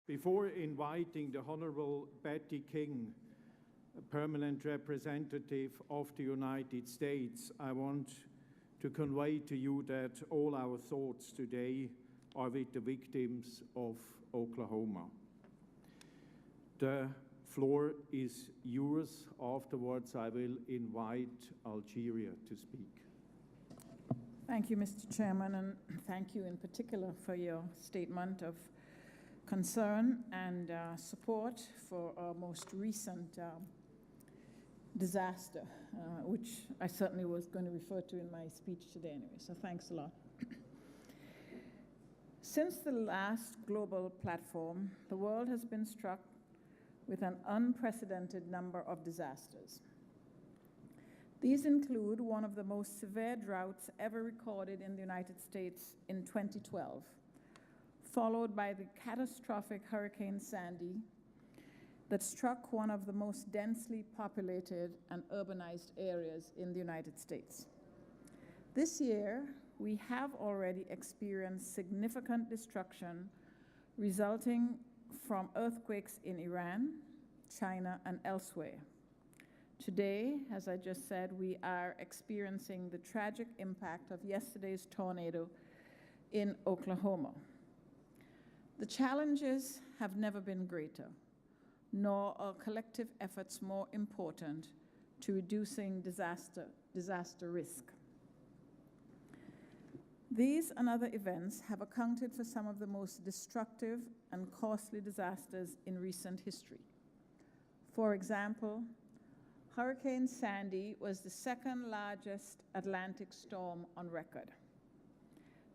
Before inviting the Honorable Betty King, a permanent representative of the United States, I want to convey to you that all our thoughts today are with the victims of Oklahoma. The floor is yours. Afterwards, I will invite Algeria to speak. Thank you, Mr. Chairman, and thank you in particular for your statement of concern and support for our most recent disaster, which I certainly was going to refer to in my speech today anyway, so thanks a lot. Since the last global platform, the world has been struck with an unprecedented number of disasters. These include one of the most severe droughts ever recorded in the United States in 2012, followed by the catastrophic Hurricane Sandy that struck one of the most densely populated and urbanized areas in the United States. This year, we have already experienced significant destruction resulting from earthquakes in Iran, China, and elsewhere. Today, as I just said, we are experiencing the tragic impact of yesterday's tornado in Oklahoma. The challenges have never been greater, nor are collective efforts more important to reducing disaster risk. These and other events have accounted for some of the most destructive and costly disasters in recent history. For example, Hurricane Sandy was the second largest Atlantic storm on record.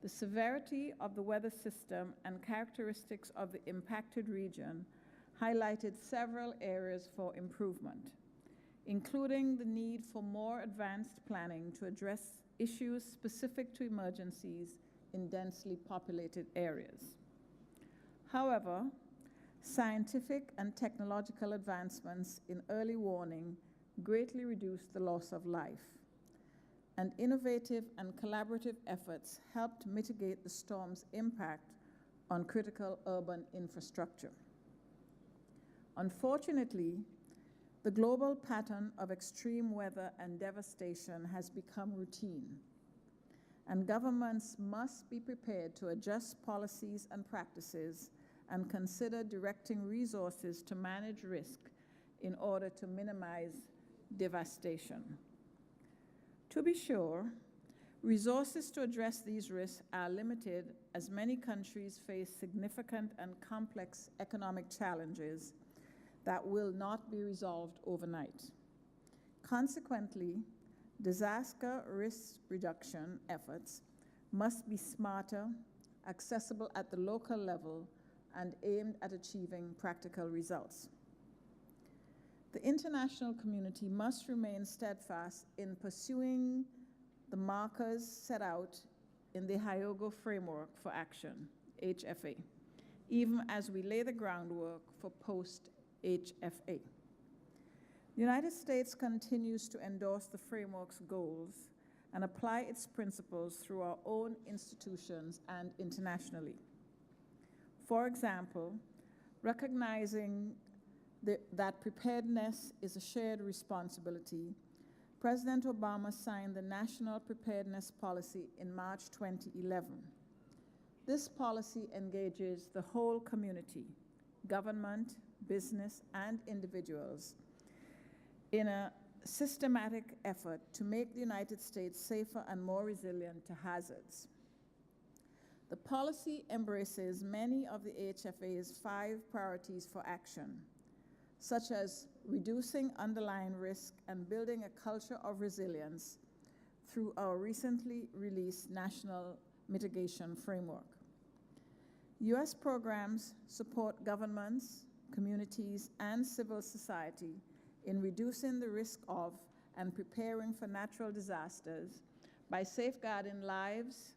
The severity of the weather system and characteristics of the impacted region highlighted several areas for improvement, including the need for more advanced planning to address issues specific to emergencies in densely populated areas. However, scientific and technological advancements in early warning greatly reduced the loss of life, and innovative and collaborative efforts helped mitigate the storm's impact on critical urban infrastructure. Unfortunately, the global pattern of extreme weather and devastation has become routine, and governments must be prepared to adjust policies and practices and consider directing resources to manage risk in order to minimize devastation. To be sure, resources to address these risks are limited as many countries face significant and complex economic challenges that will not be resolved overnight. Consequently, disaster risk reduction efforts must be smarter, accessible at the local level, and aimed at achieving practical results. The international community must remain steadfast in pursuing the markers set out in the Hyogo Framework for Action, HFA, even as we lay the groundwork for post-HFA. The United States continues to endorse the framework's goals and apply its principles through our own institutions and internationally. For example, recognizing that preparedness is a shared responsibility, President Obama signed the National Preparedness Policy in March 2011. This policy engages the whole community, government, business, and individuals, in a systematic effort to make the United States safer and more resilient to hazards. The policy embraces many of the HFA's 5 priorities for action, such as reducing underlying risk and building a culture of resilience through our recently released National Mitigation Framework. U.S. programs support governments, communities, and civil society in reducing the risk of and preparing for natural disasters by safeguarding lives,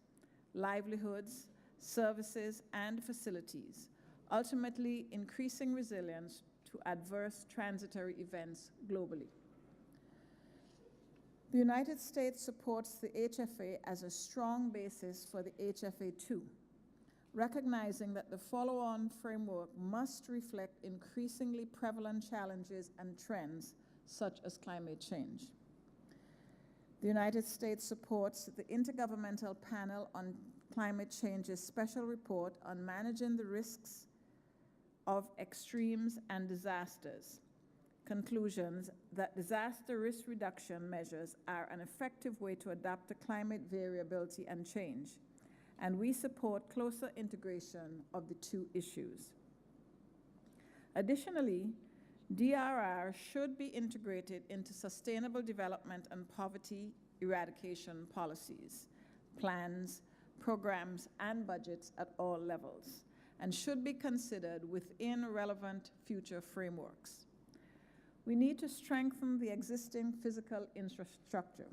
livelihoods, services, and facilities, ultimately increasing resilience to adverse transitory events globally. The United States supports the HFA as a strong basis for the HFA 2, recognizing that the follow-on framework must reflect increasingly prevalent challenges and trends such as climate change. The United States supports the Intergovernmental Panel on Climate Change's special report on managing the risks of extremes and disasters. Conclusions that disaster risk reduction measures are an effective way to adapt to climate variability and change, and we support closer integration of the two issues. Additionally, DRR should be integrated into sustainable development and poverty eradication policies, plans, programs, and budgets at all levels, and should be considered within relevant future frameworks. We need to strengthen the existing physical infrastructure.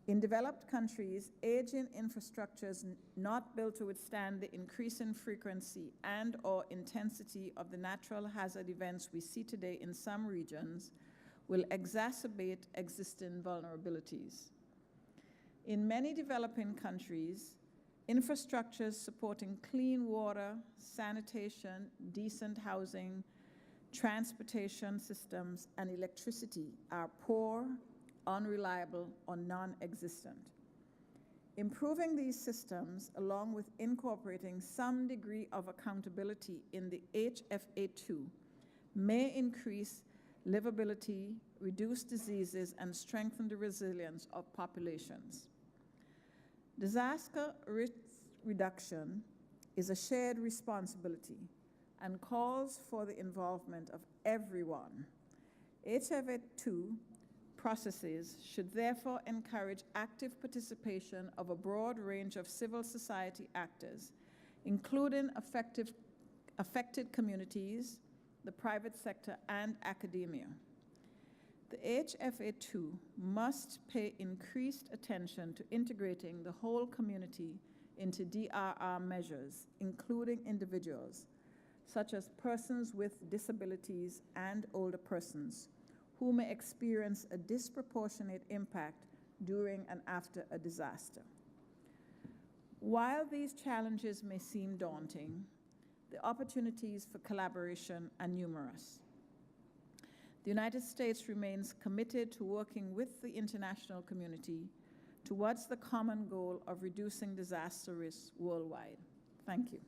In developed countries, aging infrastructures not built to withstand the increasing frequency and/or intensity of the natural hazard events we see today in some regions will exacerbate existing vulnerabilities. In many developing countries, infrastructures supporting clean water, sanitation, decent housing, transportation systems, and electricity are poor, unreliable, or non-existent. Improving these systems, along with incorporating some degree of accountability in the HFA2, may increase livability, reduce diseases, and strengthen the resilience of populations. Disaster risk reduction is a shared responsibility and calls for the involvement of everyone. HFA2 processes should therefore encourage active participation of a broad range of civil society actors, including affected communities, the private sector, and academia. The HFA2 must pay increased attention to integrating the whole community into DRR measures, including individuals, such as persons with disabilities and older persons, who may experience a disproportionate impact during and after a disaster. While these challenges may seem daunting, the opportunities for collaboration are numerous. The United States remains committed to working with the international community towards the common goal of reducing disaster risks worldwide. Thank you.